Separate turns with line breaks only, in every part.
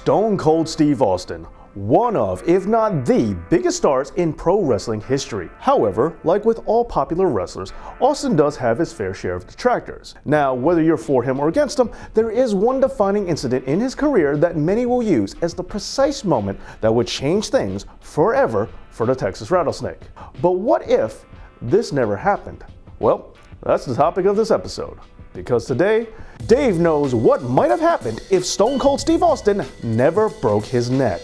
Stone Cold Steve Austin, one of, if not the, biggest stars in pro wrestling history. However, like with all popular wrestlers, Austin does have his fair share of detractors. Now, whether you're for him or against him, there is one defining incident in his career that many will use as the precise moment that would change things forever for the Texas Rattlesnake. But what if this never happened? Well, that's the topic of this episode. Because today, Dave knows what might have happened if Stone Cold Steve Austin never broke his neck.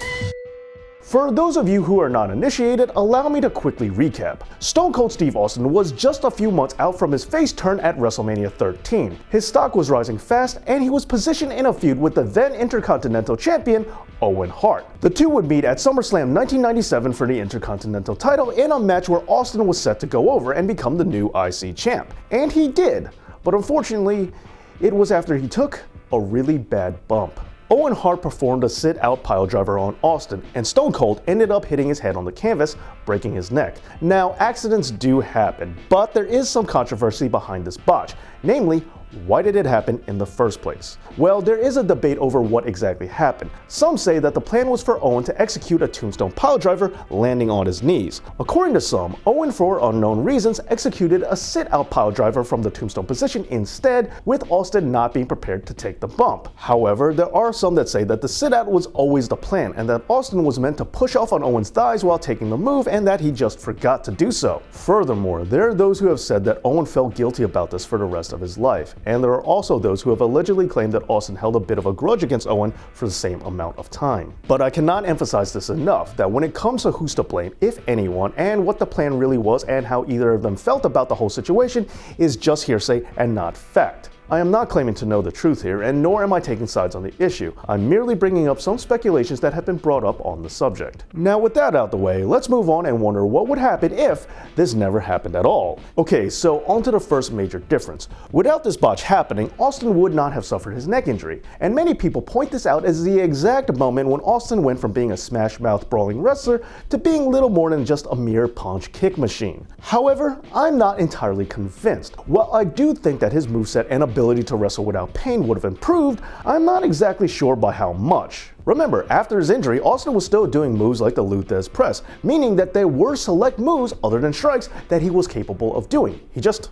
For those of you who are not initiated, allow me to quickly recap. Stone Cold Steve Austin was just a few months out from his face turn at WrestleMania 13. His stock was rising fast, and he was positioned in a feud with the then Intercontinental Champion, Owen Hart. The two would meet at SummerSlam 1997 for the Intercontinental title in a match where Austin was set to go over and become the new IC champ. And he did. But unfortunately, it was after he took a really bad bump. Owen Hart performed a sit-out piledriver on Austin, and Stone Cold ended up hitting his head on the canvas, breaking his neck. Now, accidents do happen, but there is some controversy behind this botch, namely, why did it happen in the first place? Well, there is a debate over what exactly happened. Some say that the plan was for Owen to execute a tombstone piledriver landing on his knees. According to some, Owen, for unknown reasons, executed a sit-out piledriver from the tombstone position instead, with Austin not being prepared to take the bump. However, there are some that say that the sit-out was always the plan and that Austin was meant to push off on Owen's thighs while taking the move and that he just forgot to do so. Furthermore, there are those who have said that Owen felt guilty about this for the rest of his life. And there are also those who have allegedly claimed that Austin held a bit of a grudge against Owen for the same amount of time. But I cannot emphasize this enough, that when it comes to who's to blame, if anyone, and what the plan really was and how either of them felt about the whole situation is just hearsay and not fact. I am not claiming to know the truth here, and nor am I taking sides on the issue. I'm merely bringing up some speculations that have been brought up on the subject. Now, with that out the way, let's move on and wonder what would happen if this never happened at all. Okay, so on to the first major difference. Without this botch happening, Austin would not have suffered his neck injury, and many people point this out as the exact moment when Austin went from being a smash-mouth brawling wrestler to being little more than just a mere punch kick machine. However, I'm not entirely convinced. While I do think that his moveset and ability to wrestle without pain would have improved, I'm not exactly sure by how much. Remember, after his injury, Austin was still doing moves like the Luthez press, meaning that there were select moves other than strikes that he was capable of doing. He just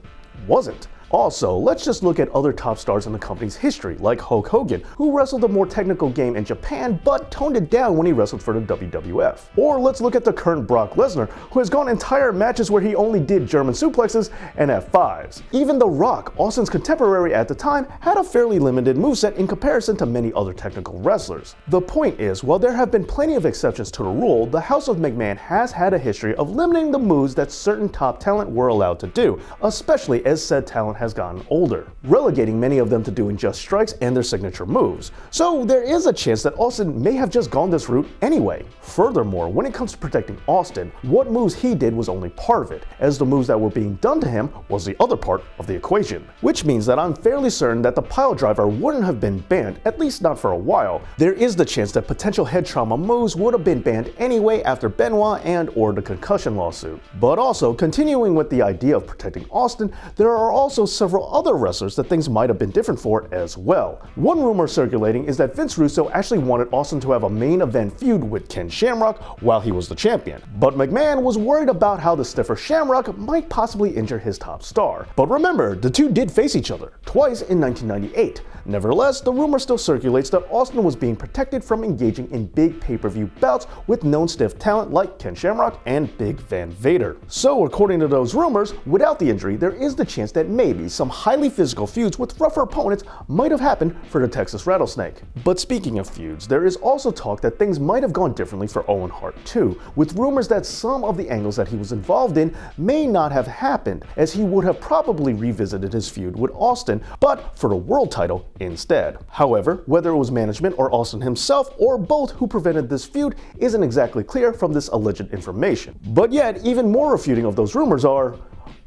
wasn't. Also, let's just look at other top stars in the company's history, like Hulk Hogan, who wrestled a more technical game in Japan but toned it down when he wrestled for the WWF. Or let's look at the current Brock Lesnar, who has gone entire matches where he only did German suplexes and F5s. Even The Rock, Austin's contemporary at the time, had a fairly limited moveset in comparison to many other technical wrestlers. The point is, while there have been plenty of exceptions to the rule, the House of McMahon has had a history of limiting the moves that certain top talent were allowed to do, especially as said talent has gotten older, relegating many of them to doing just strikes and their signature moves. So there is a chance that Austin may have just gone this route anyway. Furthermore, when it comes to protecting Austin, what moves he did was only part of it, as the moves that were being done to him was the other part of the equation. Which means that I'm fairly certain that the piledriver wouldn't have been banned, at least not for a while. There is the chance that potential head trauma moves would have been banned anyway after Benoit and or the concussion lawsuit. But also, continuing with the idea of protecting Austin, there are also several other wrestlers that things might have been different for as well. One rumor circulating is that Vince Russo actually wanted Austin to have a main event feud with Ken Shamrock while he was the champion. But McMahon was worried about how the stiffer Shamrock might possibly injure his top star. But remember, the two did face each other twice in 1998. Nevertheless, the rumor still circulates that Austin was being protected from engaging in big pay-per-view bouts with known stiff talent like Ken Shamrock and Big Van Vader. So according to those rumors, without the injury, there is the chance that maybe some highly physical feuds with rougher opponents might have happened for the Texas Rattlesnake. But speaking of feuds, there is also talk that things might have gone differently for Owen Hart too, with rumors that some of the angles that he was involved in may not have happened, as he would have probably revisited his feud with Austin, but for the world title instead. However, whether it was management or Austin himself or both who prevented this feud isn't exactly clear from this alleged information. But yet, even more refuting of those rumors are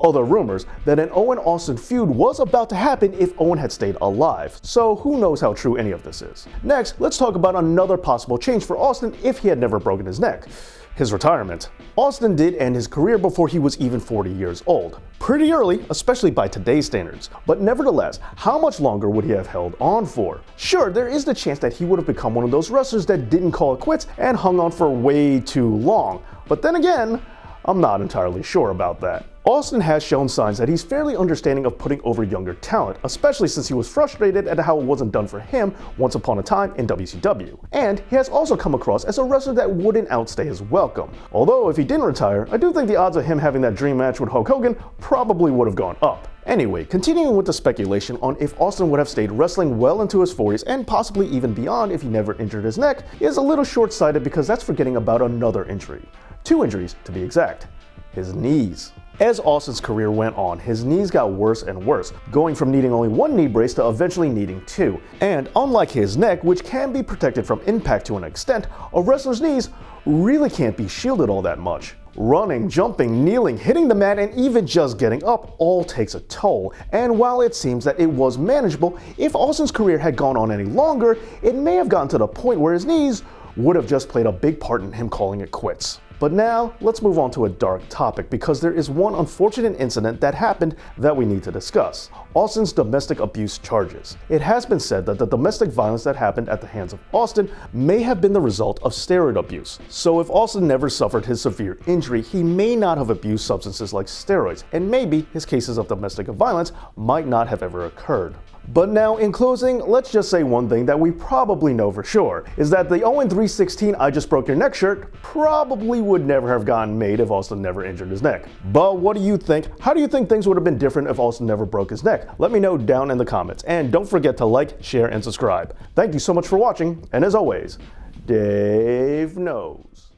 other rumors that an Owen-Austin feud was about to happen if Owen had stayed alive, so who knows how true any of this is. Next, let's talk about another possible change for Austin if he had never broken his neck. His retirement. Austin did end his career before he was even 40 years old. Pretty early, especially by today's standards. But nevertheless, how much longer would he have held on for? Sure, there is the chance that he would have become one of those wrestlers that didn't call it quits and hung on for way too long. But then again, I'm not entirely sure about that. Austin has shown signs that he's fairly understanding of putting over younger talent, especially since he was frustrated at how it wasn't done for him once upon a time in WCW. And he has also come across as a wrestler that wouldn't outstay his welcome. Although if he didn't retire, I do think the odds of him having that dream match with Hulk Hogan probably would have gone up. Anyway, continuing with the speculation on if Austin would have stayed wrestling well into his 40s and possibly even beyond if he never injured his neck is a little short-sighted because that's forgetting about another injury. 2 injuries to be exact. His knees. As Austin's career went on, his knees got worse and worse, going from needing only 1 knee brace to eventually needing 2. And unlike his neck, which can be protected from impact to an extent, a wrestler's knees really can't be shielded all that much. Running, jumping, kneeling, hitting the mat, and even just getting up all takes a toll. And while it seems that it was manageable, if Austin's career had gone on any longer, it may have gotten to the point where his knees would have just played a big part in him calling it quits. But now, let's move on to a dark topic because there is one unfortunate incident that happened that we need to discuss. Austin's domestic abuse charges. It has been said that the domestic violence that happened at the hands of Austin may have been the result of steroid abuse. So if Austin never suffered his severe injury, he may not have abused substances like steroids, and maybe his cases of domestic violence might not have ever occurred. But now, in closing, let's just say one thing that we probably know for sure, is that the 0-3-16 I Just Broke Your Neck shirt probably would never have gotten made if Austin never injured his neck. But what do you think? How do you think things would have been different if Austin never broke his neck? Let me know down in the comments, and don't forget to like, share, and subscribe. Thank you so much for watching, and as always, Dave knows.